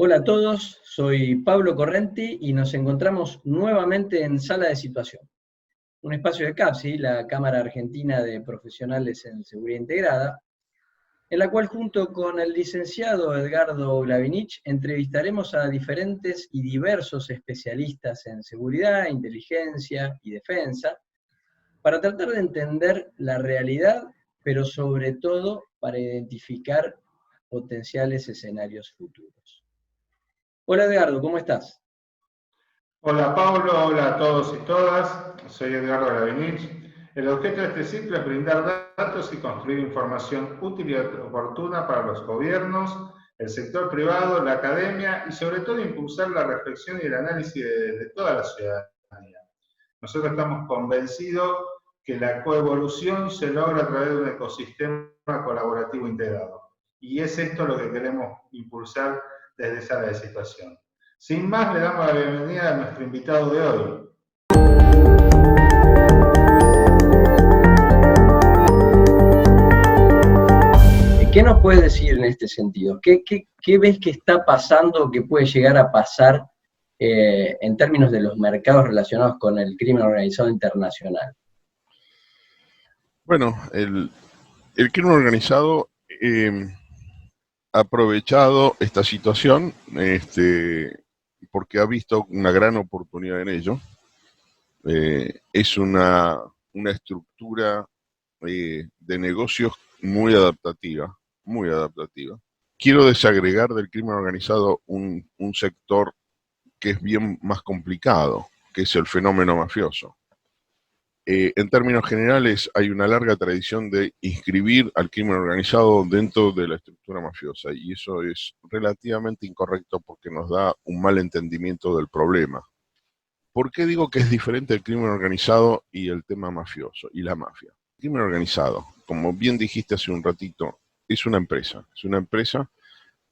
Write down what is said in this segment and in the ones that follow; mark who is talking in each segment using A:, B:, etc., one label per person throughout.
A: Hola a todos, soy Pablo Correnti y nos encontramos nuevamente en Sala de Situación, un espacio de CAPSI, la Cámara Argentina de Profesionales en Seguridad Integrada, en la cual junto con el licenciado Edgardo Glavinich entrevistaremos a diferentes y diversos especialistas en seguridad, inteligencia y defensa para tratar de entender la realidad, pero sobre todo para identificar potenciales escenarios futuros. Hola Edgardo, ¿cómo estás?
B: Hola Pablo, hola a todos y todas, soy Edgardo Glavinich. El objeto de este ciclo es brindar datos y construir información útil y oportuna para los gobiernos, el sector privado, la academia y sobre todo impulsar la reflexión y el análisis de toda la ciudadanía. Nosotros estamos convencidos que la coevolución se logra a través de un ecosistema colaborativo integrado. Y es esto lo que queremos impulsar desde Sala de Situación. Sin más, le damos la bienvenida a nuestro invitado de hoy.
A: ¿Qué nos puedes decir en este sentido? ¿Qué ves que está pasando o que puede llegar a pasar en términos de los mercados relacionados con el crimen organizado internacional?
C: Bueno, el crimen organizado ha aprovechado esta situación porque ha visto una gran oportunidad en ello. Es una estructura de negocios muy adaptativa, muy adaptativa. Quiero desagregar del crimen organizado un sector que es bien más complicado, que es el fenómeno mafioso. En términos generales, hay una larga tradición de inscribir al crimen organizado dentro de la estructura mafiosa, y eso es relativamente incorrecto porque nos da un mal entendimiento del problema. ¿Por qué digo que es diferente el crimen organizado y el tema mafioso y la mafia? El crimen organizado, como bien dijiste hace un ratito, es una empresa. Es una empresa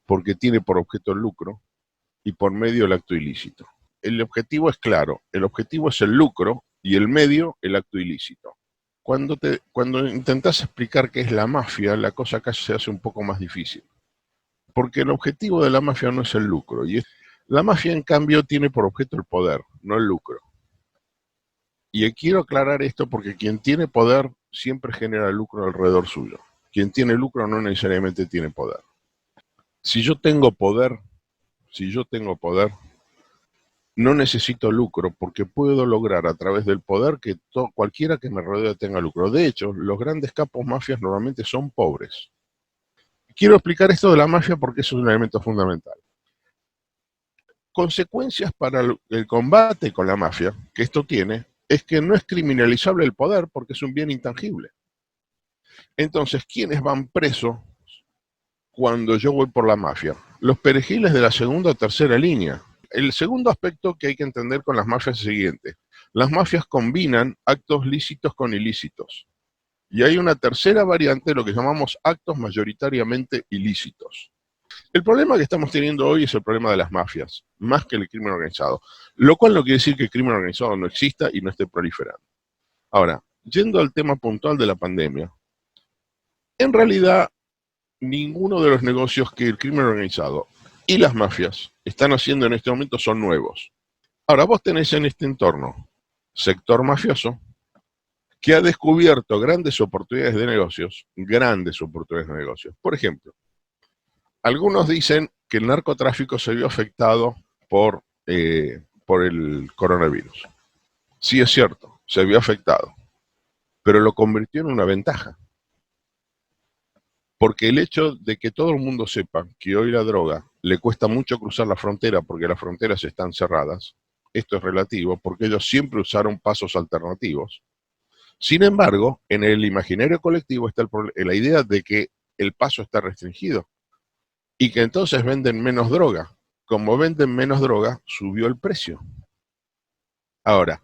C: porque tiene por objeto el lucro y por medio el acto ilícito. El objetivo es claro, el objetivo es el lucro y el medio el acto ilícito. Cuando intentás explicar qué es la mafia, la cosa casi se hace un poco más difícil. Porque el objetivo de la mafia no es el lucro. La mafia, en cambio, tiene por objeto el poder, no el lucro. Y quiero aclarar esto porque quien tiene poder siempre genera lucro alrededor suyo. Quien tiene lucro no necesariamente tiene poder. Si yo tengo poder, no necesito lucro porque puedo lograr a través del poder que cualquiera que me rodee tenga lucro. De hecho, los grandes capos mafias normalmente son pobres. Quiero explicar esto de la mafia porque eso es un elemento fundamental. Consecuencias para el combate con la mafia que esto tiene es que no es criminalizable el poder porque es un bien intangible. Entonces, ¿quiénes van presos cuando yo voy por la mafia? Los perejiles de la segunda o tercera línea. El segundo aspecto que hay que entender con las mafias es el siguiente. Las mafias combinan actos lícitos con ilícitos. Y hay una tercera variante, lo que llamamos actos mayoritariamente ilícitos. El problema que estamos teniendo hoy es el problema de las mafias, más que el crimen organizado. Lo cual no quiere decir que el crimen organizado no exista y no esté proliferando. Ahora, yendo al tema puntual de la pandemia, en realidad ninguno de los negocios que el crimen organizado y las mafias están haciendo en este momento son nuevos. Ahora, vos tenés en este entorno sector mafioso que ha descubierto grandes oportunidades de negocios. Por ejemplo, algunos dicen que el narcotráfico se vio afectado por el coronavirus. Sí, es cierto, se vio afectado, pero lo convirtió en una ventaja. Porque el hecho de que todo el mundo sepa que hoy la droga le cuesta mucho cruzar la frontera porque las fronteras están cerradas, esto es relativo porque ellos siempre usaron pasos alternativos. Sin embargo, en el imaginario colectivo está la idea de que el paso está restringido y que entonces venden menos droga. Como venden menos droga, subió el precio. Ahora,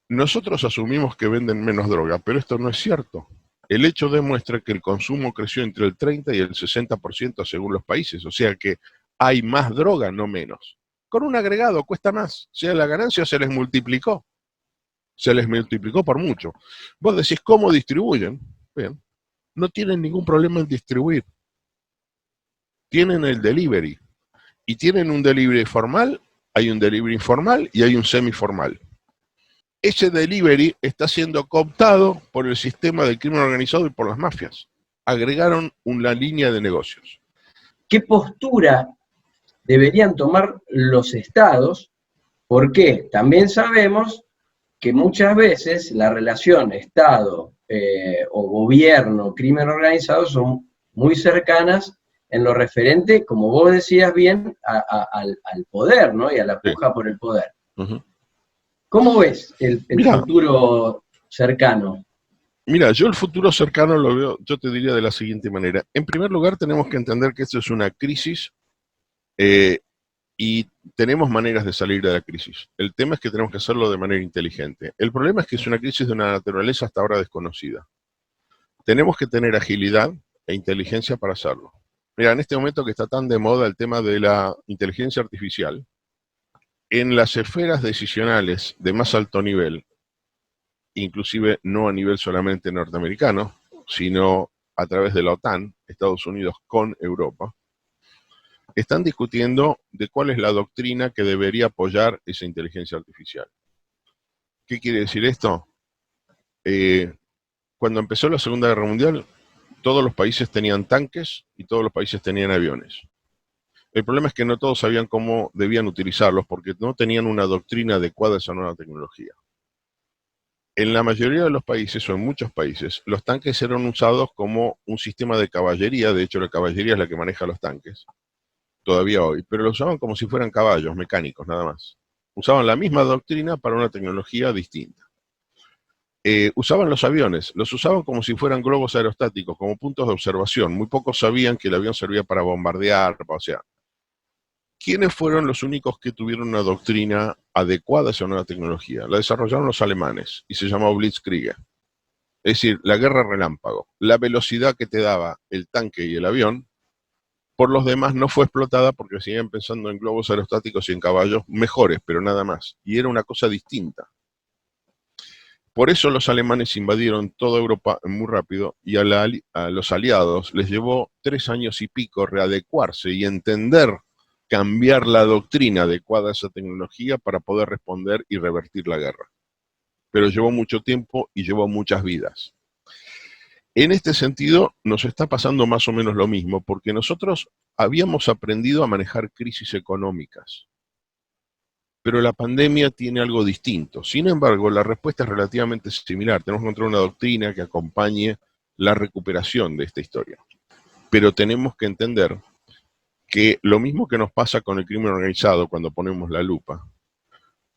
C: nosotros asumimos que venden menos droga, pero esto no es cierto. El hecho demuestra que el consumo creció entre el 30 y el 60% según los países, o sea que hay más droga, no menos. Con un agregado cuesta más, o sea, la ganancia se les multiplicó por mucho. Vos decís, ¿cómo distribuyen? Bien, no tienen ningún problema en distribuir. Tienen el delivery. y tienen un delivery formal, hay un delivery informal y hay un semiformal. Ese delivery está siendo cooptado por el sistema del crimen organizado y por las mafias. Agregaron una línea de negocios.
A: ¿Qué postura deberían tomar los estados? Porque también sabemos que muchas veces la relación Estado o gobierno, crimen organizado, son muy cercanas en lo referente, como vos decías bien, al poder, ¿no? Y a la puja por el poder.
C: Uh-huh.
A: ¿Cómo ves el futuro cercano?
C: Mira, yo el futuro cercano lo veo, yo te diría de la siguiente manera. En primer lugar, tenemos que entender que esto es una crisis y tenemos maneras de salir de la crisis. El tema es que tenemos que hacerlo de manera inteligente. El problema es que es una crisis de una naturaleza hasta ahora desconocida. Tenemos que tener agilidad e inteligencia para hacerlo. Mira, en este momento que está tan de moda el tema de la inteligencia artificial, en las esferas decisionales de más alto nivel, inclusive no a nivel solamente norteamericano, sino a través de la OTAN, Estados Unidos con Europa, están discutiendo de cuál es la doctrina que debería apoyar esa inteligencia artificial. ¿Qué quiere decir esto? Cuando empezó la Segunda Guerra Mundial, todos los países tenían tanques y todos los países tenían aviones. El problema es que no todos sabían cómo debían utilizarlos porque no tenían una doctrina adecuada a esa nueva tecnología. En la mayoría de los países, o en muchos países, los tanques eran usados como un sistema de caballería. De hecho, la caballería es la que maneja los tanques, todavía hoy, pero lo usaban como si fueran caballos mecánicos, nada más. Usaban la misma doctrina para una tecnología distinta. Usaban los aviones, los usaban como si fueran globos aerostáticos, como puntos de observación. Muy pocos sabían que el avión servía para bombardear, o sea. ¿Quiénes fueron los únicos que tuvieron una doctrina adecuada a esa nueva tecnología? La desarrollaron los alemanes y se llamó Blitzkrieg. Es decir, la guerra relámpago. La velocidad que te daba el tanque y el avión, por los demás no fue explotada porque seguían pensando en globos aerostáticos y en caballos mejores, pero nada más. Y era una cosa distinta. Por eso los alemanes invadieron toda Europa muy rápido y a los aliados les llevó 3 años y pico readecuarse y entender, cambiar la doctrina adecuada a esa tecnología para poder responder y revertir la guerra. Pero llevó mucho tiempo y llevó muchas vidas. En este sentido, nos está pasando más o menos lo mismo, porque nosotros habíamos aprendido a manejar crisis económicas. Pero la pandemia tiene algo distinto. Sin embargo, la respuesta es relativamente similar. Tenemos que encontrar una doctrina que acompañe la recuperación de esta historia. Pero tenemos que entender que lo mismo que nos pasa con el crimen organizado cuando ponemos la lupa,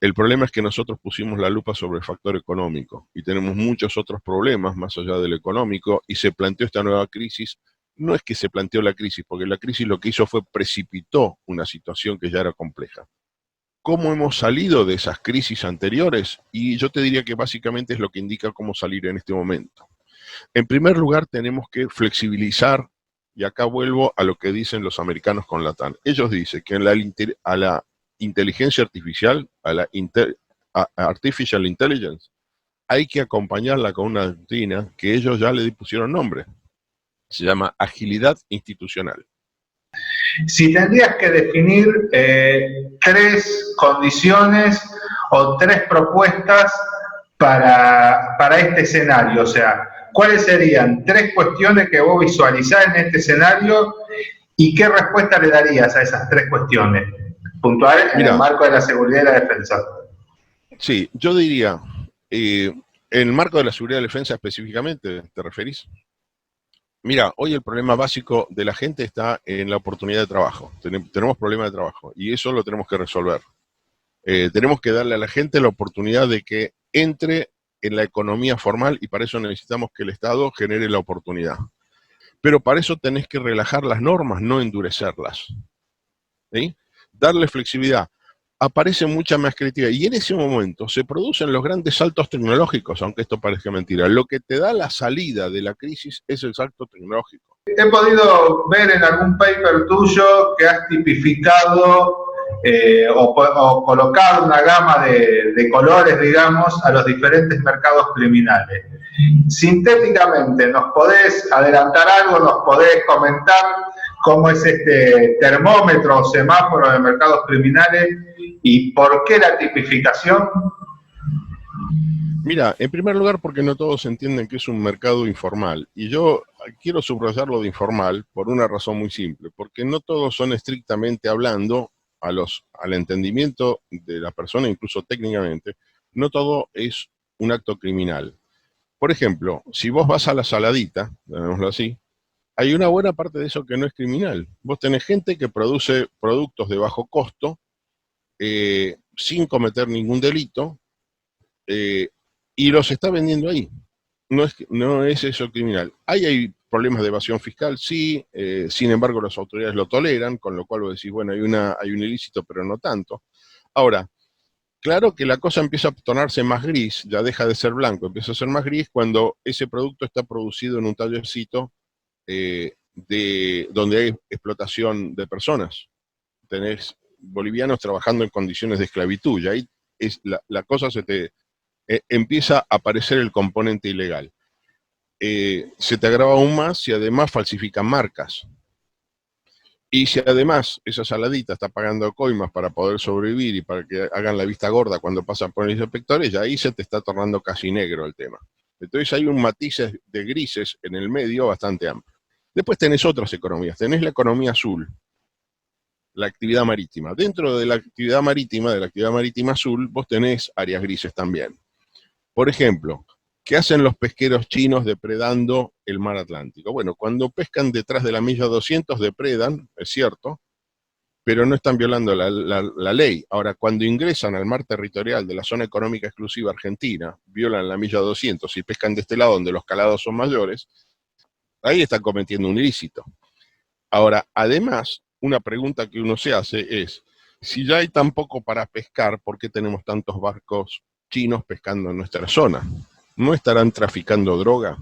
C: el problema es que nosotros pusimos la lupa sobre el factor económico y tenemos muchos otros problemas más allá del económico y se planteó esta nueva crisis. No es que se planteó la crisis, porque la crisis lo que hizo fue precipitó una situación que ya era compleja. ¿Cómo hemos salido de esas crisis anteriores? Y yo te diría que básicamente es lo que indica cómo salir en este momento. En primer lugar, tenemos que flexibilizar, y acá vuelvo a lo que dicen los americanos con la OTAN. Ellos dicen que a la inteligencia artificial, a Artificial Intelligence, hay que acompañarla con una doctrina que ellos ya le pusieron nombre. Se llama agilidad institucional.
B: Si tendrías que definir 3 condiciones o 3 propuestas para este escenario, o sea, ¿cuáles serían 3 cuestiones que vos visualizás en este escenario y qué respuesta le darías a esas 3 cuestiones puntuales en el marco de la seguridad y la defensa?
C: Sí, yo diría, en el marco de la seguridad y la defensa específicamente, ¿te referís? Mira, hoy el problema básico de la gente está en la oportunidad de trabajo. Tenemos problemas de trabajo y eso lo tenemos que resolver. Tenemos que darle a la gente la oportunidad de que entre en la economía formal y para eso necesitamos que el Estado genere la oportunidad. Pero para eso tenés que relajar las normas, no endurecerlas. ¿Sí? Darle flexibilidad. Aparece mucha más creatividad y en ese momento se producen los grandes saltos tecnológicos, aunque esto parezca mentira. Lo que te da la salida de la crisis es el salto tecnológico.
B: He podido ver en algún paper tuyo que has tipificado o colocado una gama de colores, digamos, a los diferentes mercados criminales. Sintéticamente, ¿nos podés adelantar algo? ¿Nos podés comentar cómo es este termómetro o semáforo de mercados criminales y por qué la tipificación.
C: Mira, en primer lugar porque no todos entienden que es un mercado informal, y yo quiero subrayar lo de informal por una razón muy simple, porque no todos son estrictamente hablando, al entendimiento de la persona, incluso técnicamente, no todo es un acto criminal. Por ejemplo, si vos vas a la saladita, llamémoslo así, hay una buena parte de eso que no es criminal. Vos tenés gente que produce productos de bajo costo, sin cometer ningún delito, eh, y los está vendiendo ahí. No es eso criminal. Hay problemas de evasión fiscal, sí, sin embargo las autoridades lo toleran, con lo cual vos decís, bueno, hay un ilícito, pero no tanto. Ahora, claro que la cosa empieza a tornarse más gris, ya deja de ser blanco, empieza a ser más gris cuando ese producto está producido en un tallercito donde hay explotación de personas. Tenés bolivianos trabajando en condiciones de esclavitud, y ahí la cosa empieza a aparecer el componente ilegal. Se te agrava aún más si además falsifican marcas. Y si además esa saladita está pagando coimas para poder sobrevivir y para que hagan la vista gorda cuando pasan por los inspectores, ya ahí se te está tornando casi negro el tema. Entonces hay un matiz de grises en el medio bastante amplio. Después tenés otras economías. Tenés la economía azul, la actividad marítima. Dentro de la actividad marítima azul, vos tenés áreas grises también. Por ejemplo, ¿qué hacen los pesqueros chinos depredando el mar Atlántico? Bueno, cuando pescan detrás de la milla 200 depredan, es cierto, pero no están violando la ley. Ahora, cuando ingresan al mar territorial de la zona económica exclusiva argentina, violan la milla 200 y pescan de este lado donde los calados son mayores, ahí están cometiendo un ilícito. Ahora, además, una pregunta que uno se hace es, si ya hay tan poco para pescar, ¿por qué tenemos tantos barcos chinos pescando en nuestra zona? ¿No estarán traficando droga?